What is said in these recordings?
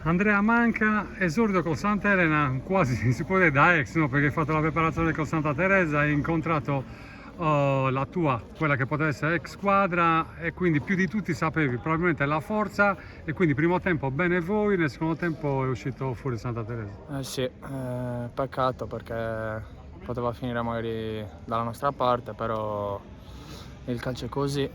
Andrea Manca, esordio con Sant'Elena, quasi si può dire da ex, no? Perché hai fatto la preparazione con Santa Teresa, hai incontrato la tua, quella che poteva essere ex squadra e quindi più di tutti sapevi probabilmente la forza e quindi primo tempo bene voi, nel secondo tempo è uscito fuori Santa Teresa. Sì, peccato perché poteva finire magari dalla nostra parte, però il calcio è così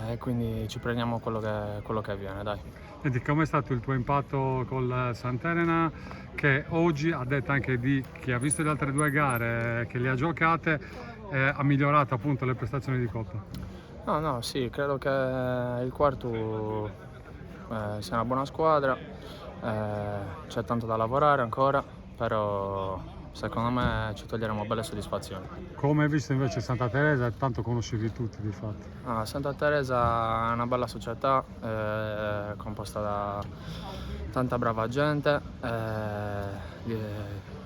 e quindi ci prendiamo quello che avviene, dai. Senti, com'è stato il tuo impatto col Sant'Elena che oggi, a detta anche di chi ha visto le altre due gare, che le ha giocate, ha migliorato appunto le prestazioni di Coppa? No, no, sì, credo che il quarto sia una buona squadra, c'è tanto da lavorare ancora, però secondo me ci toglieremo belle soddisfazioni. Come hai visto invece Santa Teresa, tanto conoscevi tutti di fatto. Santa Teresa è una bella società, composta da tanta brava gente,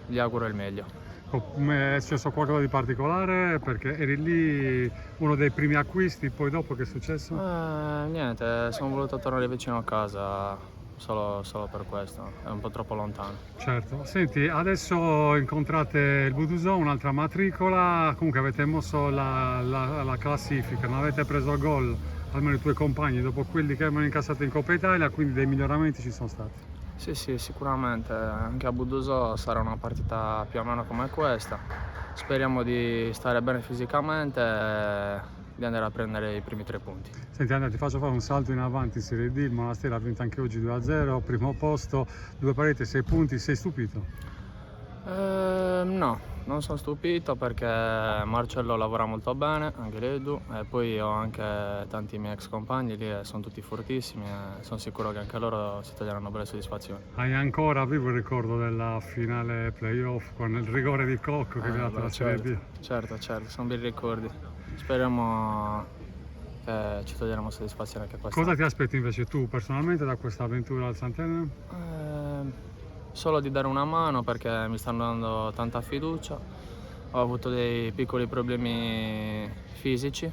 gli auguro il meglio. Come è successo qualcosa di particolare? Perché eri lì uno dei primi acquisti, poi dopo che è successo? Niente, sono voluto tornare vicino a casa solo per questo, è un po' troppo lontano. Certo. Senti, adesso incontrate il Buduso, un'altra matricola, comunque avete mosso la classifica, non avete preso gol, almeno i tuoi compagni, dopo quelli che avevano incassato in Coppa Italia, quindi dei miglioramenti ci sono stati. Sì, sì, sicuramente, anche a Buduso sarà una partita più o meno come questa. Speriamo di stare bene fisicamente e di andare a prendere i primi 3 punti. Senti Andrea, ti faccio fare un salto in avanti in Serie D, il Monastero ha vinto anche oggi 2-0, primo posto, 2 partite, 6 punti, sei stupito? No, non sono stupito perché Marcello lavora molto bene, anche l'Edu, e poi ho anche tanti miei ex compagni lì e sono tutti fortissimi e sono sicuro che anche loro si toglieranno belle soddisfazioni. Hai ancora vivo il ricordo della finale playoff con il rigore di Cocco che vi ha dato Beh, la Serie D? certo, sono bei ricordi. Speriamo che ci toglieremo soddisfazione anche Cosa quest'anno. ti aspetti invece tu personalmente da questa avventura al Sant'Elena? Solo di dare una mano perché mi stanno dando tanta fiducia. Ho avuto dei piccoli problemi fisici,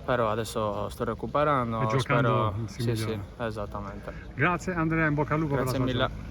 però adesso sto recuperando. E giocando Spero. si Sì, sì, migliora. esattamente. Grazie Andrea, in bocca al lupo per la Grazie tua mille. giornata.